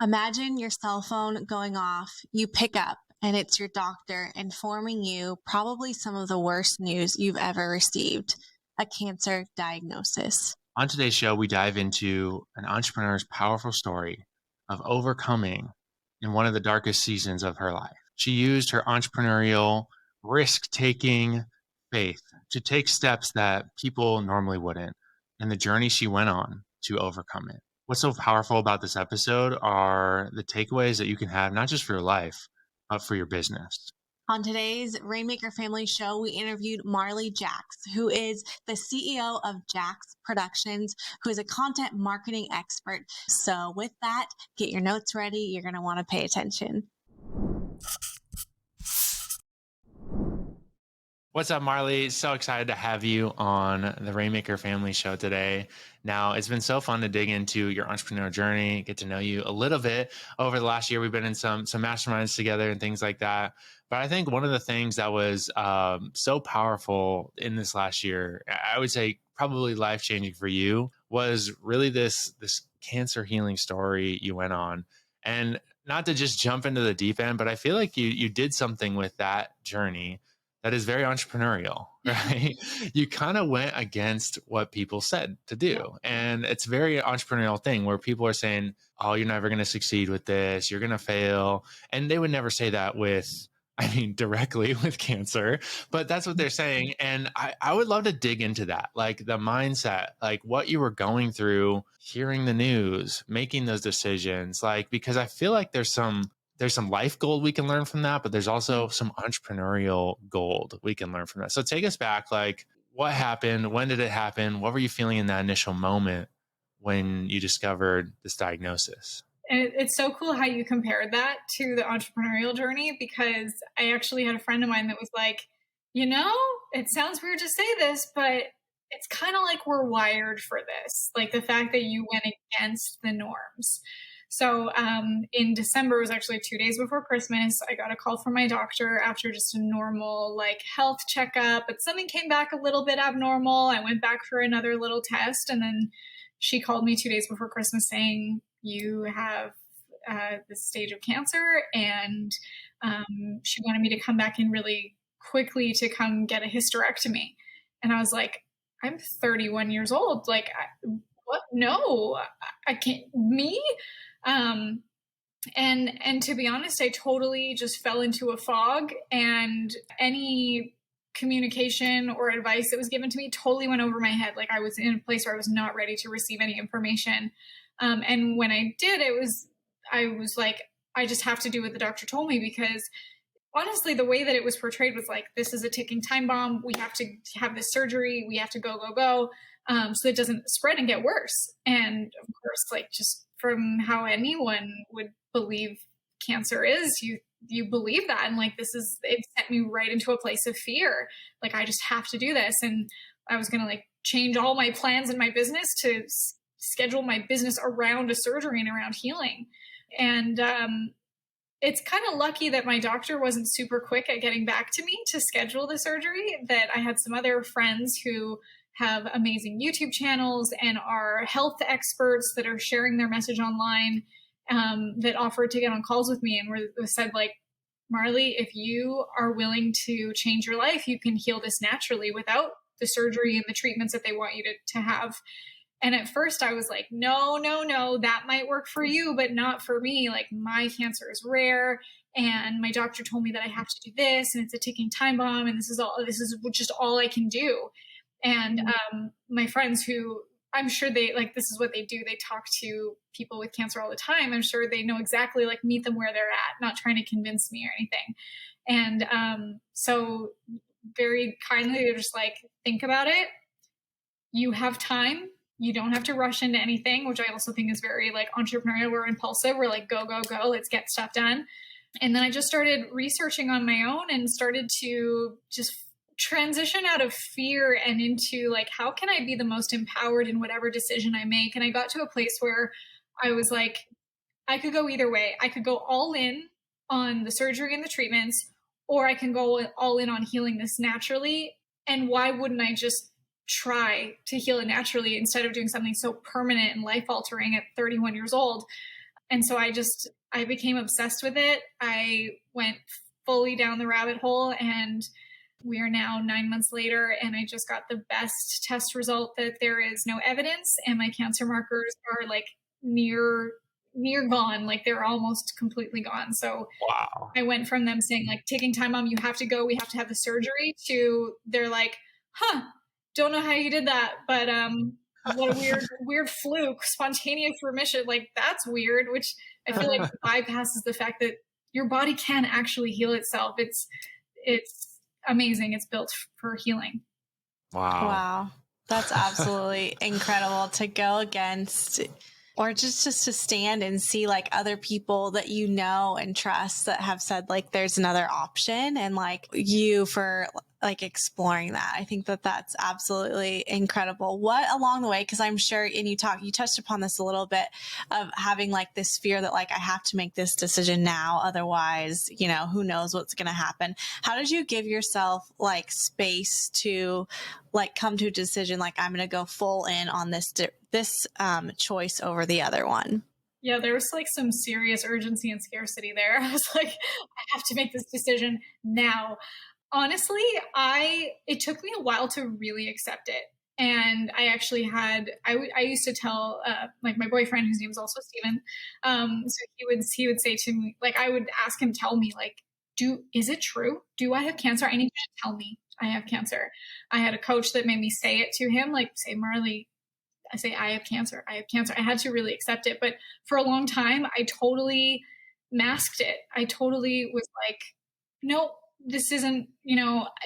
Imagine your cell phone going off, you pick up, and it's your doctor informing you probably some of the worst news you've ever received, a cancer diagnosis. On today's show, we dive into an entrepreneur's powerful story of overcoming in one of the darkest seasons of her life. She used her entrepreneurial, risk-taking faith to take steps that people normally wouldn't, and the journey she went on to overcome it. What's so powerful about this episode are the takeaways that you can have, not just for your life, but for your business. On today's Rainmaker Family Show, we interviewed Marley Jaxx, who is the CEO of Jaxx Productions, who is a content marketing expert. So with that, get your notes ready. You're going to want to pay attention. What's up, Marley? So excited to have you on the Rainmaker Family Show today. Now, it's been so fun to dig into your entrepreneurial journey, get to know you a little bit. Over the last year, we've been in some masterminds together and things like that. But I think one of the things that was so powerful in this last year, I would say probably life-changing for you, was really this cancer healing story you went on. And not to just jump into the deep end, but I feel like you did something with that journey that is very entrepreneurial, right? You kind of went against what people said to do. And it's a very entrepreneurial thing where people are saying, oh, you're never going to succeed with this. You're going to fail. And they would never say that directly with cancer, but that's what they're saying. And I would love to dig into that, like the mindset, like what you were going through, hearing the news, making those decisions, like, because I feel like there's some life gold we can learn from that, but there's also some entrepreneurial gold we can learn from that. So take us back, like what happened? When did it happen? What were you feeling in that initial moment when you discovered this diagnosis? And it's so cool how you compared that to the entrepreneurial journey, because I actually had a friend of mine that was like, it sounds weird to say this, but it's kind of like we're wired for this. Like the fact that you went against the norms. So in December, it was actually 2 days before Christmas, I got a call from my doctor after just a normal health checkup, but something came back a little bit abnormal. I went back for another little test, and then she called me 2 days before Christmas saying, you have this stage of cancer, and she wanted me to come back in really quickly to come get a hysterectomy. And I was like, I'm 31 years old. Like, what? No, I can't. Me? And to be honest, I totally just fell into a fog, and any communication or advice that was given to me totally went over my head. Like I was in a place where I was not ready to receive any information. And when I did, I was like, I just have to do what the doctor told me, because honestly, the way that it was portrayed was like, this is a ticking time bomb. We have to have this surgery. We have to go. So it doesn't spread and get worse. And of course, just from how anyone would believe cancer is, you believe that. And it sent me right into a place of fear. Like, I just have to do this. And I was going to change all my plans in my business to schedule my business around a surgery and around healing. And, it's kind of lucky that my doctor wasn't super quick at getting back to me to schedule the surgery, that I had some other friends who have amazing YouTube channels and are health experts that are sharing their message online, that offered to get on calls with me and said, Marley, if you are willing to change your life, you can heal this naturally without the surgery and the treatments that they want you to have. And at first I was like, no, that might work for you, but not for me. Like, my cancer is rare, and my doctor told me that I have to do this, and it's a ticking time bomb, and this is just all I can do. And my friends, who I'm sure this is what they do, they talk to people with cancer all the time. I'm sure they know exactly, meet them where they're at, not trying to convince me or anything. And so very kindly, they're just like, think about it. You have time. You don't have to rush into anything, which I also think is very entrepreneurial. We're impulsive. We're like, go, let's get stuff done. And then I just started researching on my own and started to just transition out of fear and into how can I be the most empowered in whatever decision I make? And I got to a place where I was like, I could go either way. I could go all in on the surgery and the treatments, or I can go all in on healing this naturally. And why wouldn't I just try to heal it naturally instead of doing something so permanent and life altering at 31 years old? And so I became obsessed with it. I went fully down the rabbit hole, and we are now 9 months later, and I just got the best test result that there is no evidence, and my cancer markers are like near gone. Like they're almost completely gone. So Wow. I went from them saying like, taking time, mom, you have to go, we have to have the surgery, to they're like, don't know how you did that, but what a weird fluke, spontaneous remission. Like that's weird, which I feel like bypasses the fact that your body can actually heal itself. It's amazing. It's built for healing. Wow. That's absolutely incredible to go against, or just to stand and see like other people that you know and trust that have said like there's another option, and like you for like exploring that. I think that that's absolutely incredible. What along the way, because I'm sure, and you touched upon this a little bit, of having like this fear that like I have to make this decision now, otherwise, you know, who knows what's going to happen. How did you give yourself like space to like come to a decision like I'm going to go full in on this choice over the other one? Yeah, there was like some serious urgency and scarcity there. I was like, I have to make this decision now. Honestly, it took me a while to really accept it. And I actually I used to tell like my boyfriend, whose name is also Steven. So he would say to me, like, I would ask him, tell me, like, is it true? Do I have cancer? I need you to tell me I have cancer. I had a coach that made me say it to him, like, say, Marley, I have cancer. I have cancer. I had to really accept it. But for a long time, I totally masked it. I totally was like, no, this isn't,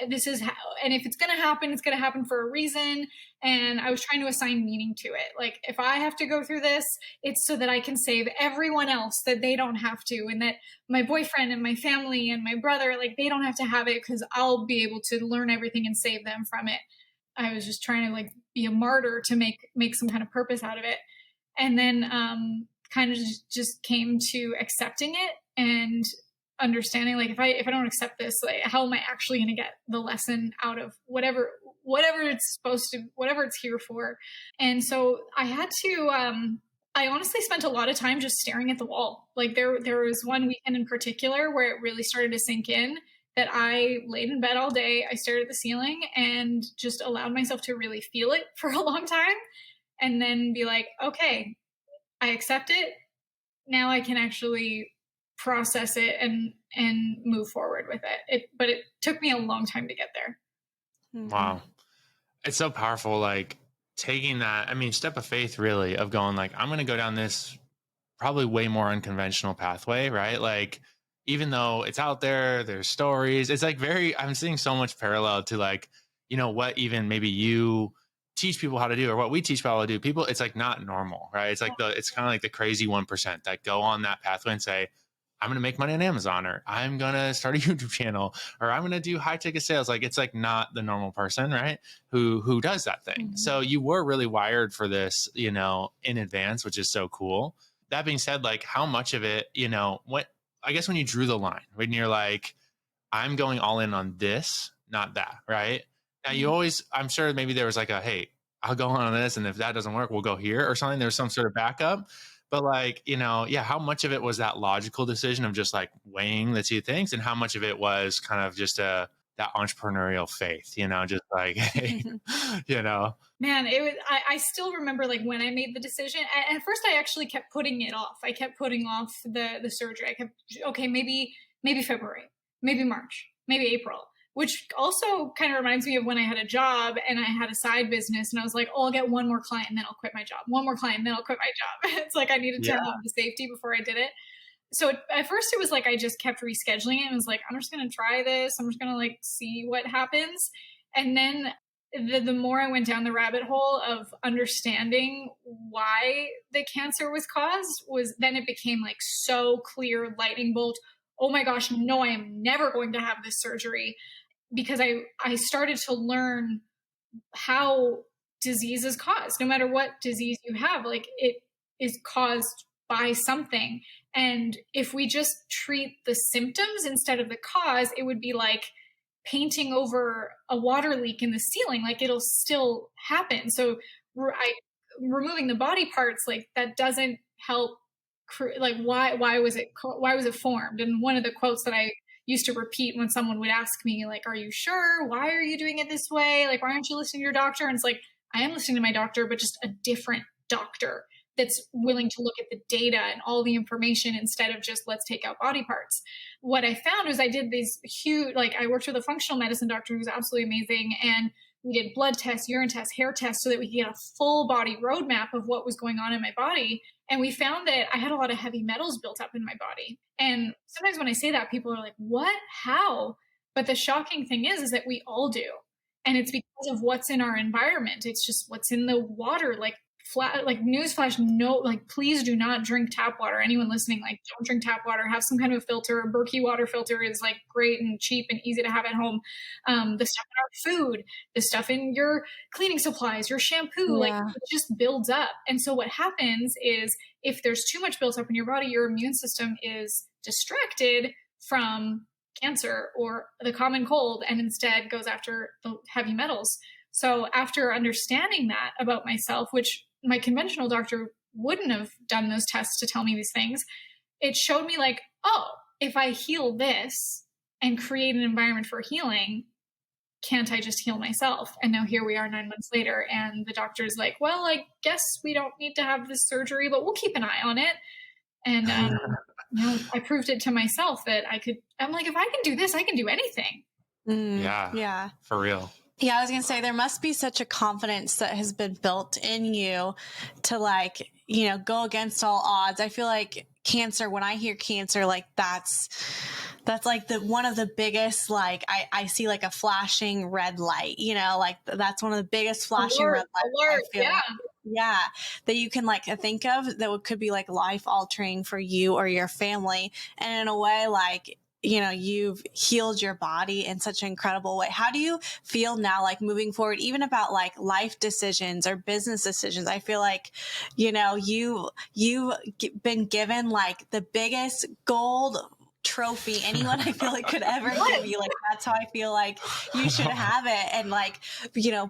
this is how, and if it's going to happen, it's going to happen for a reason. And I was trying to assign meaning to it. Like, if I have to go through this, it's so that I can save everyone else, that they don't have to. And that my boyfriend and my family and my brother, like, they don't have to have it, because I'll be able to learn everything and save them from it. I was just trying to like be a martyr to make some kind of purpose out of it. And then kind of just came to accepting it and understanding, like, if I don't accept this, like, how am I actually going to get the lesson out of whatever it's supposed to, whatever it's here for. And so I had to, I honestly spent a lot of time just staring at the wall. Like there was one weekend in particular where it really started to sink in, that I laid in bed all day. I stared at the ceiling and just allowed myself to really feel it for a long time, and then be like, okay, I accept it. Now I can actually process it and move forward with it. But it took me a long time to get there. Mm-hmm. Wow. It's so powerful. Like taking that, step of faith really, of going like, I'm going to go down this probably way more unconventional pathway, right? Like, even though it's out there, there's stories, it's like I'm seeing so much parallel to like, what even maybe you teach people how to do, or what we teach people how to do. People, it's like not normal, right? It's like it's kind of like the crazy 1% that go on that pathway and say, I'm going to make money on Amazon, or I'm going to start a YouTube channel, or I'm going to do high ticket sales. Like, it's like not the normal person, right? Who does that thing. Mm-hmm. So you were really wired for this, in advance, which is so cool. That being said, like, how much of it, I guess when you drew the line, when you're like, I'm going all in on this, not that, right? Now you always, I'm sure maybe there was like hey, I'll go on this, and if that doesn't work, we'll go here or something. There's some sort of backup. But like, how much of it was that logical decision of just like weighing the two things, and how much of it was kind of just that entrepreneurial faith, just like, hey, Man, it was, I still remember like when I made the decision. At first I actually kept putting it off. I kept putting off the surgery. I kept, okay, maybe February, maybe March, maybe April, which also kind of reminds me of when I had a job and I had a side business, and I was like, oh, I'll get one more client and then I'll quit my job. One more client and then I'll quit my job. It's like I needed to have the safety before I did it. So at first it was like I just kept rescheduling it and was like, I'm just going to try this. I'm just going to like see what happens. And then the more I went down the rabbit hole of understanding why the cancer was caused, then it became like so clear, lightning bolt. Oh my gosh, no, I am never going to have this surgery, because I started to learn how disease is caused. No matter what disease you have, like, it is caused by something. And if we just treat the symptoms instead of the cause, it would be like painting over a water leak in the ceiling. Like, it'll still happen. So removing the body parts, like, that doesn't help like why was it formed? And one of the quotes that I used to repeat when someone would ask me, like, are you sure? Why are you doing it this way? Like, why aren't you listening to your doctor? And it's like, I am listening to my doctor, but just a different doctor that's willing to look at the data and all the information instead of just let's take out body parts. What I found was I did these huge, like, I worked with a functional medicine doctor who's absolutely amazing. And we did blood tests, urine tests, hair tests so that we could get a full body roadmap of what was going on in my body. And we found that I had a lot of heavy metals built up in my body. And sometimes when I say that, people are like, what? How? But the shocking thing is that we all do. And it's because of what's in our environment. It's just what's in the water. Like, newsflash, no, like, please do not drink tap water. Anyone listening, like, don't drink tap water. Have some kind of filter. A Berkey water filter is like great and cheap and easy to have at home. The stuff in our food, the stuff in your cleaning supplies, your shampoo, like, it just builds up. And so what happens is if there's too much built up in your body, your immune system is distracted from cancer or the common cold and instead goes after the heavy metals. So after understanding that about myself, which my conventional doctor wouldn't have done those tests to tell me these things, it showed me, like, oh, if I heal this and create an environment for healing, can't I just heal myself? And now here we are 9 months later, and the doctor's like, well, I guess we don't need to have this surgery, but we'll keep an eye on it. And I proved it to myself that I could. I'm like, if I can do this, I can do anything. Yeah, for real. Yeah, I was going to say there must be such a confidence that has been built in you to, like, go against all odds. I feel like cancer, when I hear cancer, like that's like one of the biggest, like, I see like a flashing red light, like that's one of the biggest flashing red lights. Yeah, that you can, like, think of that could be like life altering for you or your family. And in a way, like, you've healed your body in such an incredible way. How do you feel now, like, moving forward, even about like life decisions or business decisions? I feel like, you've been given like the biggest gold trophy anyone I feel like could ever give you. Like, that's how I feel like you should have it, and, like,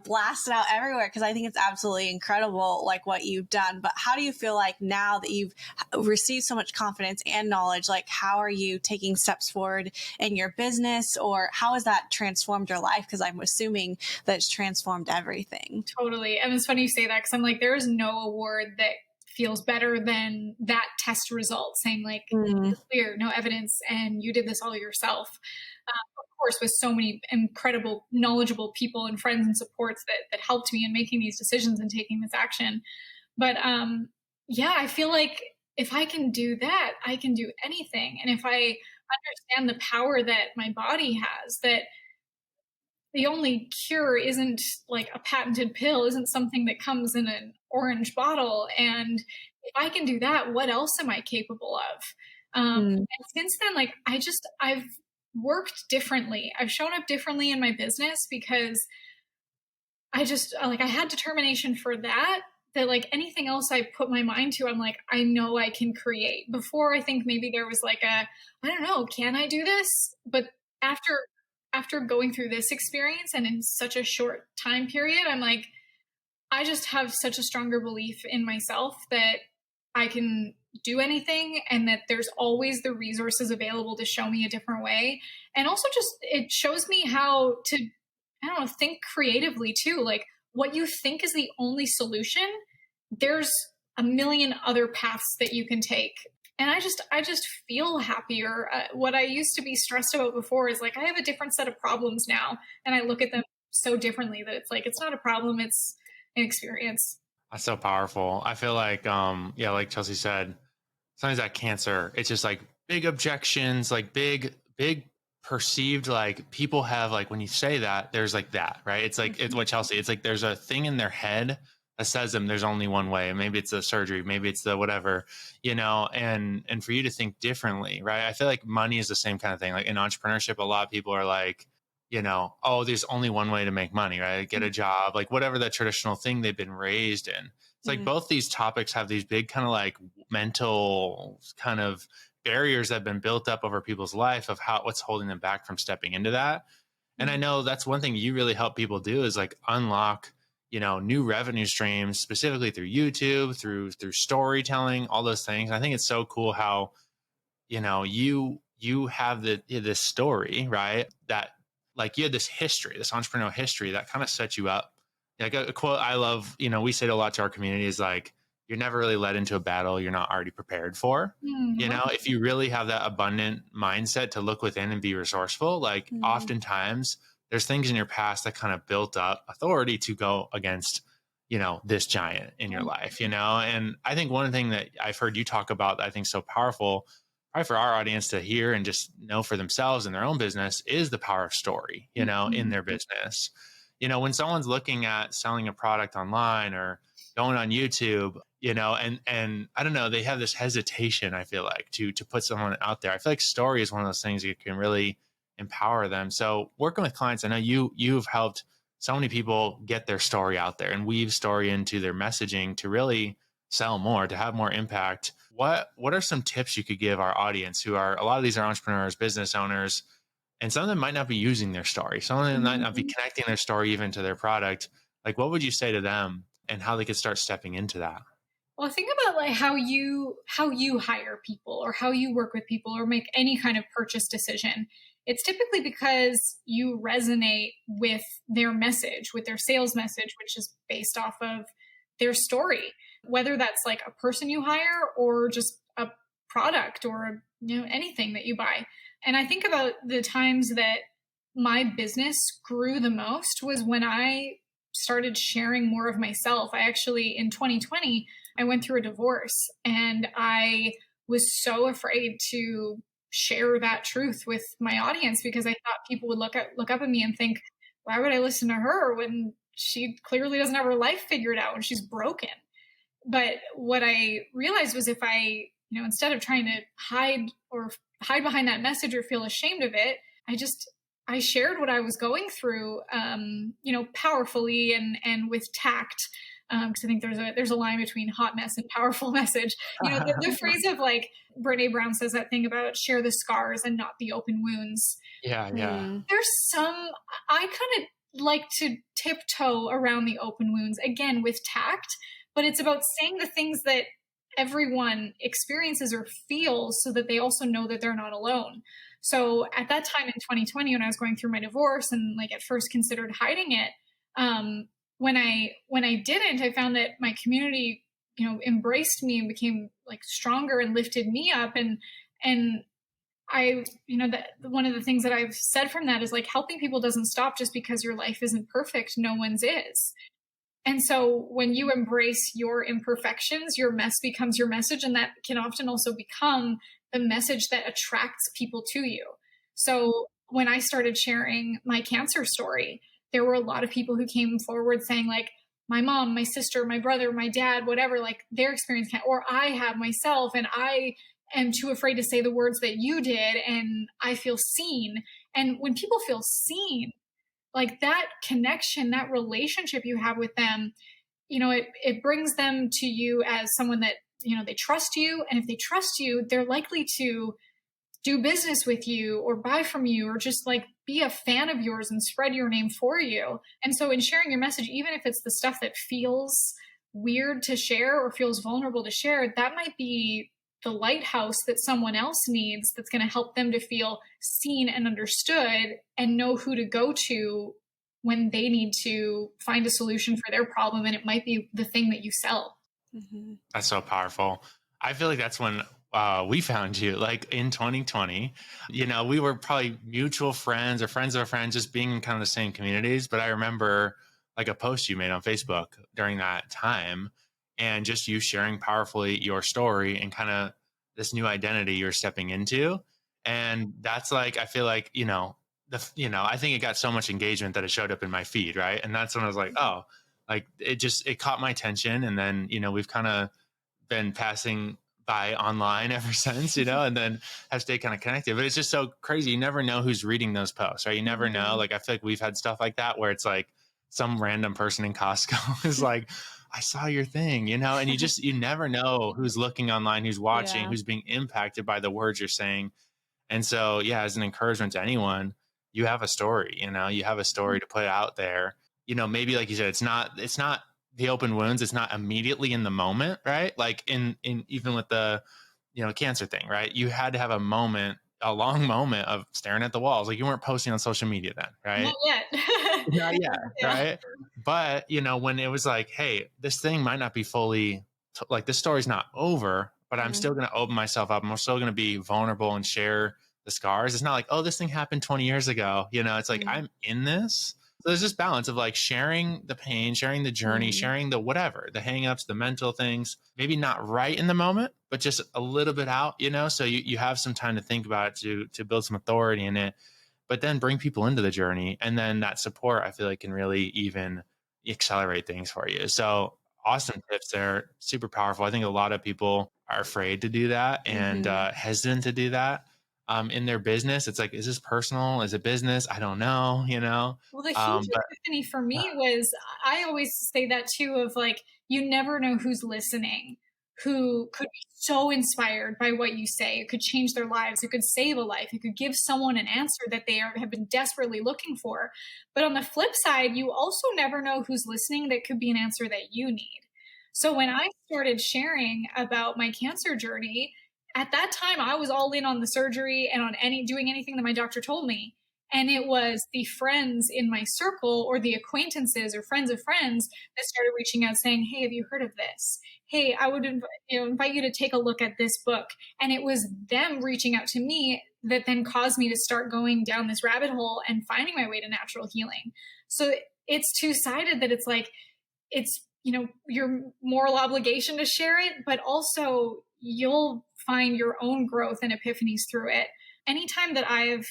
blast it out everywhere, because I think it's absolutely incredible, like, what you've done. But how do you feel like now that you've received so much confidence and knowledge, like, how are you taking steps forward in your business, or how has that transformed your life? Because I'm assuming that it's transformed everything. Totally. And it's funny you say that, because I'm like, there is no award that feels better than that test result saying, like, clear, no evidence, and you did this all yourself. Of course, with so many incredible, knowledgeable people and friends and supports that helped me in making these decisions and taking this action. But I feel like if I can do that, I can do anything. And if I understand the power that my body has, that the only cure isn't like a patented pill, isn't something that comes in an orange bottle. And if I can do that, what else am I capable of? And since then, like, I've worked differently. I've shown up differently in my business because I had determination for that like anything else I put my mind to, I'm like, I know I can create. Before, I think maybe there was like I don't know, can I do this? But after going through this experience and in such a short time period, I'm like, I just have such a stronger belief in myself that I can do anything, and that there's always the resources available to show me a different way. And also just, it shows me how to, I don't know, think creatively too. Like, what you think is the only solution, there's a million other paths that you can take. And I just feel happier. What I used to be stressed about before is like, I have a different set of problems now, and I look at them so differently that it's like, it's not a problem, it's an experience. That's so powerful. I feel like, like Chelsea said, sometimes that cancer, it's just like big objections, like big perceived, like people have, like, when you say that, there's like that, right? It's like, it's what Chelsea, it's like, there's a thing in their head that says them, there's only one way. Maybe it's the surgery, maybe it's the whatever, and for you to think differently, right? I feel like money is the same kind of thing. Like in entrepreneurship, a lot of people are like, oh, there's only one way to make money, right? Get a job, like whatever that traditional thing they've been raised in. It's like both these topics have these big kind of like mental kind of barriers that have been built up over people's life of what's holding them back from stepping into that. And I know that's one thing you really help people do is like unlock, new revenue streams, specifically through YouTube, through storytelling, all those things. I think it's so cool how, you have this story, right? That like you had this history, this entrepreneurial history that kind of set you up. Like a quote I love, we say it a lot to our community is like, you're never really led into a battle you're not already prepared for. If you really have that abundant mindset to look within and be resourceful, like oftentimes there's things in your past that kind of built up authority to go against, this giant in your life, and I think one thing that I've heard you talk about that I think is so powerful, probably for our audience to hear and just know for themselves in their own business, is the power of story, in their business. When someone's looking at selling a product online or going on YouTube, and I don't know, they have this hesitation, I feel like, to put someone out there. I feel like story is one of those things that can really empower them. So working with clients, I know you've helped so many people get their story out there and weave story into their messaging to really sell more, to have more impact. What are some tips you could give our audience who are, a lot of these are entrepreneurs, business owners, and some of them might not be using their story. Some of them might not be connecting their story even to their product. Like, what would you say to them and how they could start stepping into that? Well, think about like how you hire people or how you work with people or make any kind of purchase decision. It's typically because you resonate with their message, with their sales message, which is based off of their story, whether that's like a person you hire or just a product or anything that you buy. And I think about the times that my business grew the most was when I started sharing more of myself. I actually, in 2020, I went through a divorce and I was so afraid to share that truth with my audience because I thought people would look up at me and think, why would I listen to her when she clearly doesn't have her life figured out and she's broken? But what I realized was if I, instead of trying to hide behind that message or feel ashamed of it, I shared what I was going through, powerfully and with tact. Because I think there's a line between hot mess and powerful message. The phrase of like Brene Brown says that thing about share the scars and not the open wounds. Yeah. There's I kind of like to tiptoe around the open wounds again with tact, but it's about saying the things that everyone experiences or feels so that they also know that they're not alone. So at that time in 2020, when I was going through my divorce and like at first considered hiding it, when I didn't, I found that my community, embraced me and became like stronger and lifted me up. And I, that one of the things that I've said from that is like helping people doesn't stop just because your life isn't perfect. No one's is. And so when you embrace your imperfections, your mess becomes your message. And that can often also become the message that attracts people to you. So when I started sharing my cancer story, there were a lot of people who came forward saying like, my mom, my sister, my brother, my dad, whatever, like their experience, or I have myself, and I am too afraid to say the words that you did. And I feel seen. And when people feel seen, like that connection, that relationship you have with them, it brings them to you as someone that, they trust you. And if they trust you, they're likely to do business with you or buy from you or just like be a fan of yours and spread your name for you. And so in sharing your message, even if it's the stuff that feels weird to share or feels vulnerable to share, that might be the lighthouse that someone else needs that's going to help them to feel seen and understood and know who to go to when they need to find a solution for their problem. And it might be the thing that you sell. That's so powerful. I feel like that's when we found you, like in 2020. We were probably mutual friends or friends of a friend, just being in kind of the same communities. But I remember like a post you made on Facebook during that time and just you sharing powerfully your story and kind of this new identity you're stepping into. And that's like, I feel like, I think it got so much engagement that it showed up in my feed. Right. And that's when I was like, oh, like it caught my attention. And then, we've kind of been passing by online ever since, and then have stayed kind of connected. But it's just so crazy. You never know who's reading those posts, right? You never know. Like, I feel like we've had stuff like that where it's like some random person in Costco is like, I saw your thing, and you never know who's looking online, who's watching, who's being impacted by the words you're saying. And so, as an encouragement to anyone, you have a story, you have a story to put out there. maybe like you said, it's not the open wounds. It's not immediately in the moment, right? Like in even with the, cancer thing, right? You had to have a long moment of staring at the walls. Like you weren't posting on social media then, right? Not yet. Not yet, Yeah. right? But when it was like, hey, this thing might not be fully like this story's not over, but I'm still going to open myself up. I'm still going to be vulnerable and share the scars. It's not like, oh, this thing happened 20 years ago. It's like I'm in this. So there's this balance of like sharing the pain, sharing the journey, sharing the whatever, the hangups, the mental things, maybe not right in the moment, but just a little bit out, so you have some time to think about it, to build some authority in it, but then bring people into the journey. And then that support, I feel like, can really even accelerate things for you. So awesome tips there. Super powerful. I think a lot of people are afraid to do that and hesitant to do that in their business. It's like, is this personal? Is it business? I don't know, Well, the huge but epiphany for me was, I always say that too, of like, you never know who's listening, who could be so inspired by what you say. It could change their lives. It could save a life. It could give someone an answer that they have been desperately looking for. But on the flip side, you also never know who's listening that could be an answer that you need. So when I started sharing about my cancer journey, at that time, I was all in on the surgery and on doing anything that my doctor told me. And it was the friends in my circle, or the acquaintances or friends of friends, that started reaching out saying, hey, have you heard of this? Hey, I would invite you to take a look at this book. And it was them reaching out to me that then caused me to start going down this rabbit hole and finding my way to natural healing. So it's two-sided, that it's like, it's, your moral obligation to share it, but also you'll find your own growth and epiphanies through it. Anytime that I've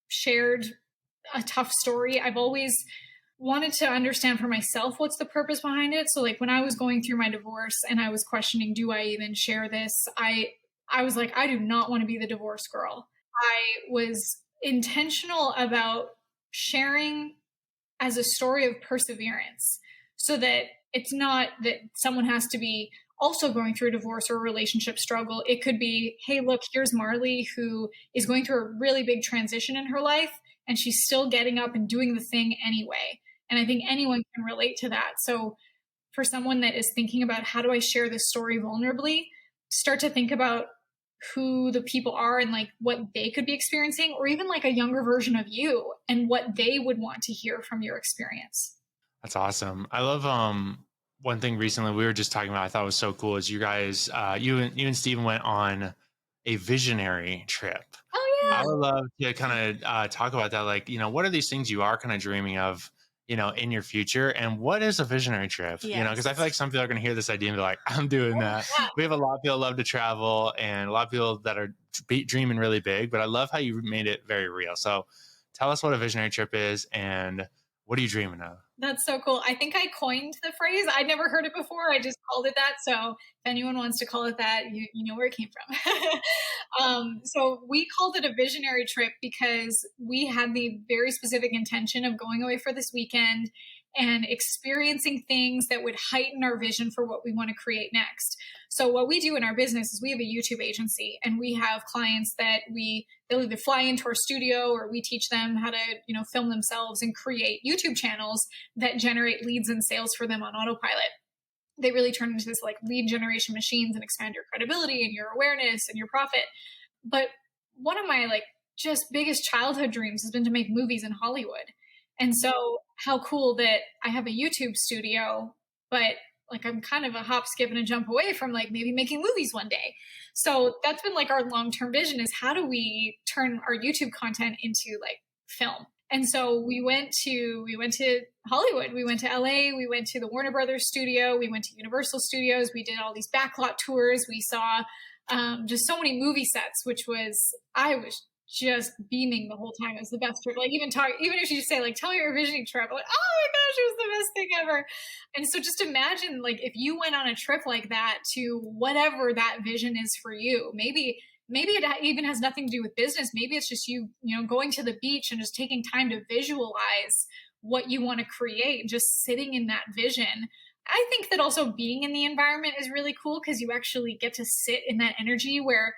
shared a tough story, I've always wanted to understand for myself what's the purpose behind it. So like when I was going through my divorce and I was questioning, do I even share this? I was like, I do not want to be the divorce girl. I was intentional about sharing as a story of perseverance, so that it's not that someone has to be also going through a divorce or a relationship struggle. It could be, hey, look, here's Marley, who is going through a really big transition in her life, and she's still getting up and doing the thing anyway. And I think anyone can relate to that. So for someone that is thinking about, how do I share this story vulnerably, start to think about who the people are and like what they could be experiencing, or even like a younger version of you and what they would want to hear from your experience. That's awesome. I love one thing recently we were just talking about, I thought was so cool, is you guys, you and Steven went on a visionary trip. Oh yeah. I would love to kind of talk about that. Like, what are these things you are kind of dreaming of, in your future, and what is a visionary trip? Yes. Because I feel like some people are going to hear this idea and be like, I'm doing that. Yeah. We have a lot of people love to travel, and a lot of people that are dreaming really big, but I love how you made it very real. So tell us what a visionary trip is, and what are you dreaming of? That's so cool. I think I coined the phrase. I'd never heard it before. I just called it that. So if anyone wants to call it that, you know where it came from. So we called it a visionary trip because we had the very specific intention of going away for this weekend and experiencing things that would heighten our vision for what we want to create next. So what we do in our business is we have a YouTube agency, and we have clients that they'll either fly into our studio, or we teach them how to, film themselves and create YouTube channels that generate leads and sales for them on autopilot. They really turn into this like lead generation machines and expand your credibility and your awareness and your profit. But one of my like just biggest childhood dreams has been to make movies in Hollywood. And so how cool that I have a YouTube studio, but like I'm kind of a hop, skip, and a jump away from like maybe making movies one day. So that's been like our long-term vision, is how do we turn our YouTube content into like film? And so we went to Hollywood, we went to LA, we went to the Warner Brothers studio, we went to Universal Studios, we did all these backlot tours, we saw just so many movie sets, I was just beaming the whole time. It was the best trip. Like even if you just say like, tell me your visioning trip, I'm like, oh my gosh, it was the best thing ever. And so just imagine like if you went on a trip like that to whatever that vision is for you, maybe it even has nothing to do with business. Maybe it's just you going to the beach and just taking time to visualize what you want to create, just sitting in that vision. I think that also being in the environment is really cool, because you actually get to sit in that energy where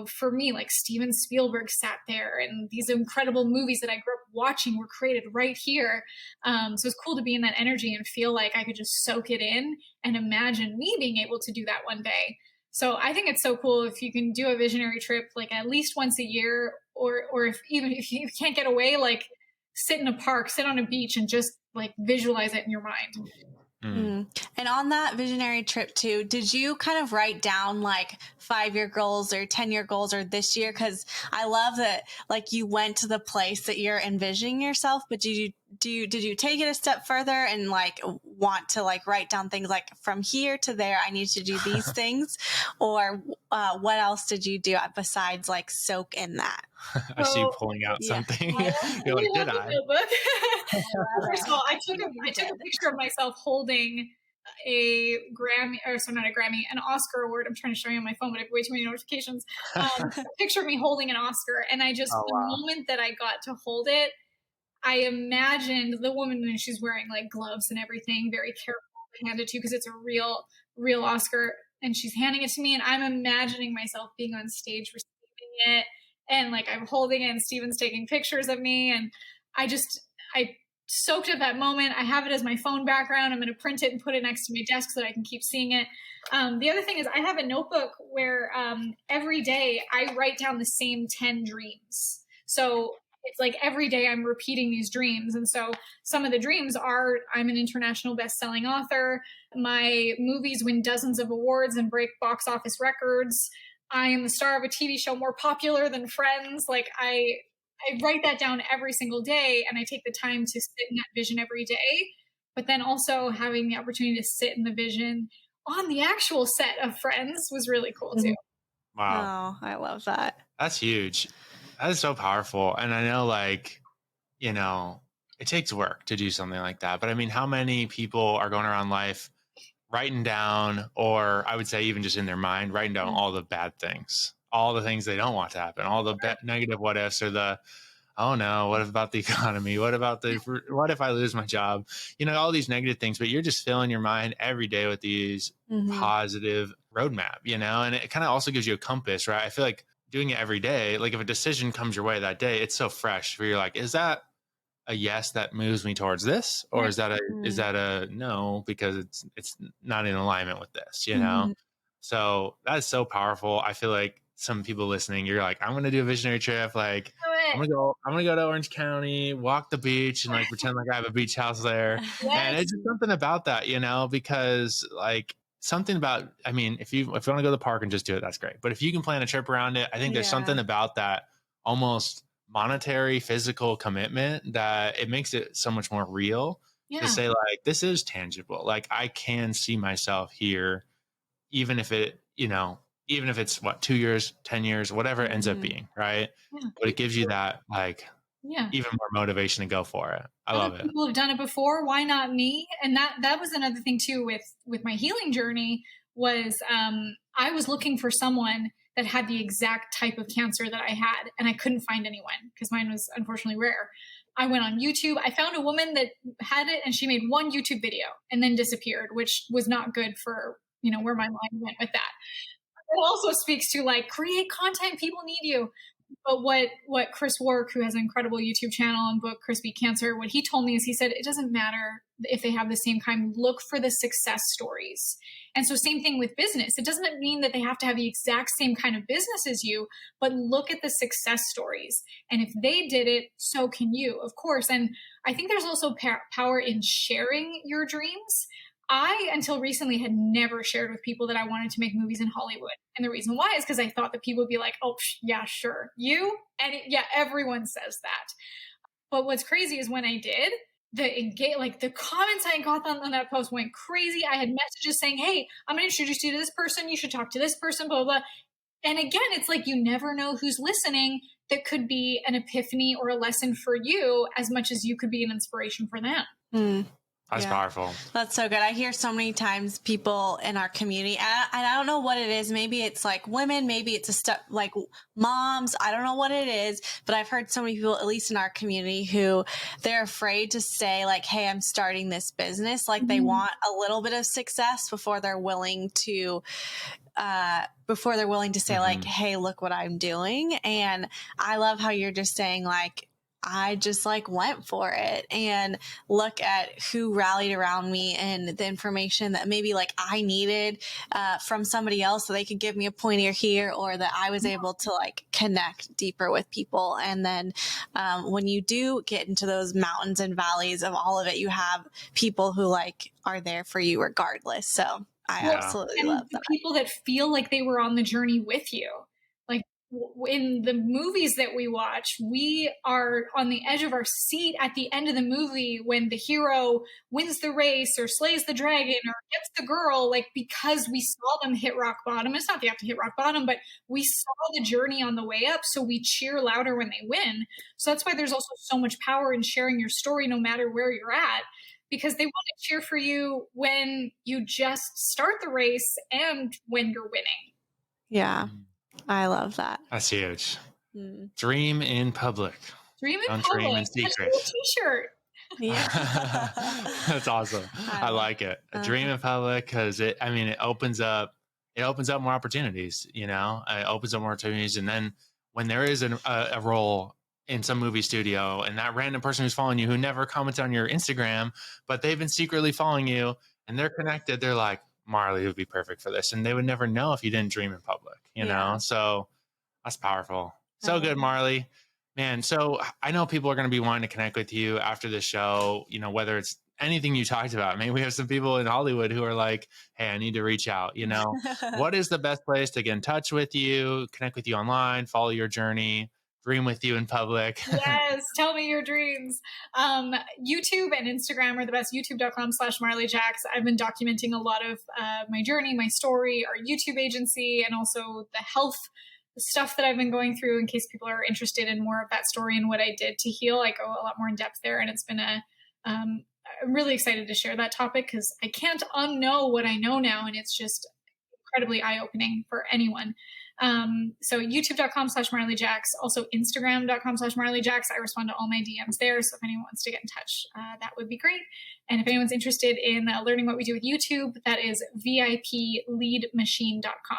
for me, like Steven Spielberg sat there, and these incredible movies that I grew up watching were created right here. So it's cool to be in that energy and feel like I could just soak it in and imagine me being able to do that one day. So I think it's so cool if you can do a visionary trip, like at least once a year, or if you can't get away, like sit in a park, sit on a beach, and just like visualize it in your mind. And on that visionary trip too, did you kind of write down like 5-year goals or 10-year goals or this year? Cause I love that like you went to the place that you're envisioning yourself, but did you take it a step further and like want to like write down things like from here to there, I need to do these things? Or what else did you do besides like soak in that? I see you pulling out something. You're like, did I? First of all, I took a picture of myself holding a Grammy, or so not a Grammy, an Oscar award. I'm trying to show you on my phone, but I have way too many notifications. A picture of me holding an Oscar, and I just, the moment that I got to hold it, I imagined the woman, and she's wearing like gloves and everything, very careful to hand it to, because it's a real Oscar, and she's handing it to me, and I'm imagining myself being on stage receiving it, and like I'm holding it, and Steven's taking pictures of me, and I soaked up that moment. I have it as my phone background. I'm going to print it and put it next to my desk so that I can keep seeing it. The other thing is I have a notebook where every day I write down the same 10 dreams. So it's like every day I'm repeating these dreams. And so some of the dreams are, I'm an international best-selling author. My movies win dozens of awards and break box office records. I am the star of a TV show more popular than Friends. Like I write that down every single day, and I take the time to sit in that vision every day. But then also having the opportunity to sit in the vision on the actual set of Friends was really cool too. Wow. Oh, I love that. That's huge. That is so powerful. And I know like, it takes work to do something like that. But I mean, how many people are going around life writing down, or I would say even just in their mind, writing down all the bad things, all the things they don't want to happen, all the negative what ifs, or the, oh no, what about the economy? What if I lose my job? All these negative things, but you're just filling your mind every day with these positive roadmap, and it kind of also gives you a compass, right? I feel like doing it every day, like if a decision comes your way that day, it's so fresh where you're like, is that a yes that moves me towards this, or is that a no because it's not in alignment with this, So that is so powerful. I feel like some people listening, you're like, I'm gonna do a visionary trip, like I'm gonna go to Orange County, walk the beach, and like pretend like I have a beach house there. Yes. And it's just something about that, because like something about, I mean, if you want to go to the park and just do it, that's great. But if you can plan a trip around it, I think there's something about that almost monetary, physical commitment that it makes it so much more real to say like, this is tangible. Like I can see myself here, even if it's 2 years, 10 years, whatever it ends up being. Right. Yeah. But it gives you that like, even more motivation to go for it. I love it. People have done it before. Why not me? And that was another thing too, with my healing journey was, I was looking for someone that had the exact type of cancer that I had, and I couldn't find anyone because mine was unfortunately rare. I went on YouTube. I found a woman that had it, and she made one YouTube video and then disappeared, which was not good for, where my mind went with that. It also speaks to like, create content. People need you. But what Chris Wark, who has an incredible YouTube channel and book, Chris Beat Cancer, what he told me is he said, it doesn't matter if they have the same kind, look for the success stories. And so same thing with business. It doesn't mean that they have to have the exact same kind of business as you, but look at the success stories. And if they did it, so can you, of course. And I think there's also power in sharing your dreams. I, until recently, had never shared with people that I wanted to make movies in Hollywood. And the reason why is because I thought that people would be like, oh, yeah, sure. You? And everyone says that. But what's crazy is when I did, the comments I got on that post went crazy. I had messages saying, hey, I'm going to introduce you to this person. You should talk to this person, blah, blah, blah. And again, it's like you never know who's listening. That could be an epiphany or a lesson for you as much as you could be an inspiration for them. That's powerful. That's so good. I hear so many times people in our community, and I don't know what it is. Maybe it's like women, maybe it's like moms. I don't know what it is, but I've heard so many people, at least in our community, who they're afraid to say like, hey, I'm starting this business. Like they want a little bit of success before they're willing to before they're willing to say Mhm. like, hey, look what I'm doing. And I love how you're just saying like, I just like went for it, and look at who rallied around me and the information that maybe like I needed from somebody else so they could give me a pointer here, or that I was able to like connect deeper with people. And then when you do get into those mountains and valleys of all of it, you have people who like are there for you regardless. So I Yeah. absolutely And love the that. people that feel like they were on the journey with you. Like in the movies that we watch, we are on the edge of our seat at the end of the movie when the hero wins the race or slays the dragon or gets the girl, like because we saw them hit rock bottom. It's not they have to hit rock bottom, but we saw the journey on the way up, so we cheer louder when they win. So that's why there's also so much power in sharing your story no matter where you're at, because they want to cheer for you when you just start the race and when you're winning. Yeah, I love that. That's huge. Mm. Dream in public. Dream in Don't public. dream in That's a secret. cool t-shirt. Yeah. That's awesome. I like it. A dream in public, because it opens up more opportunities, it opens up more opportunities. And then when there is a role in some movie studio and that random person who's following you who never commented on your Instagram, but they've been secretly following you and they're connected, they're like, Marley would be perfect for this. And they would never know if you didn't dream in public, Yeah. So that's powerful. So good, Marley. Man, so I know people are going to be wanting to connect with you after the show, whether it's anything you talked about. Maybe we have some people in Hollywood who are like, hey, I need to reach out. What is the best place to get in touch with you, connect with you online, follow your journey, dream with you in public? Yes, tell me your dreams. YouTube and Instagram are the best. YouTube.com/Marley Jaxx. I've been documenting a lot of my journey, my story, our YouTube agency, and also the health stuff that I've been going through, in case people are interested in more of that story and what I did to heal. I go a lot more in depth there, and it's been I'm really excited to share that topic because I can't unknow what I know now, and it's just incredibly eye-opening for anyone. So youtube.com/Marley Jaxx, also Instagram.com/Marley Jaxx. I respond to all my DMs there. So if anyone wants to get in touch, that would be great. And if anyone's interested in learning what we do with YouTube, that is VIPleadmachine.com.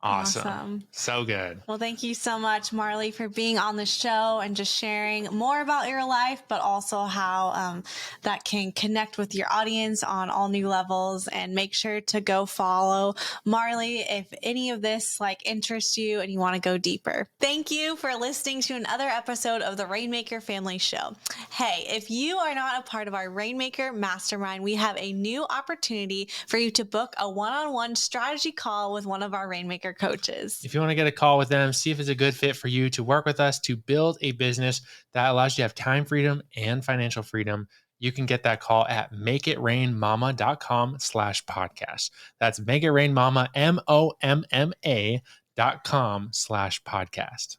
Awesome. So good. Well, thank you so much, Marley, for being on the show and just sharing more about your life, but also how that can connect with your audience on all new levels. And make sure to go follow Marley if any of this interests you and you want to go deeper. Thank you for listening to another episode of the Rainmaker Family Show. Hey, if you are not a part of our Rainmaker Mastermind, we have a new opportunity for you to book a one-on-one strategy call with one of our Rainmaker coaches. If you want to get a call with them, see if it's a good fit for you to work with us to build a business that allows you to have time freedom and financial freedom, you can get that call at makeItrainmama.com/podcast. That's makeItrainmama, MOMMA.com/podcast.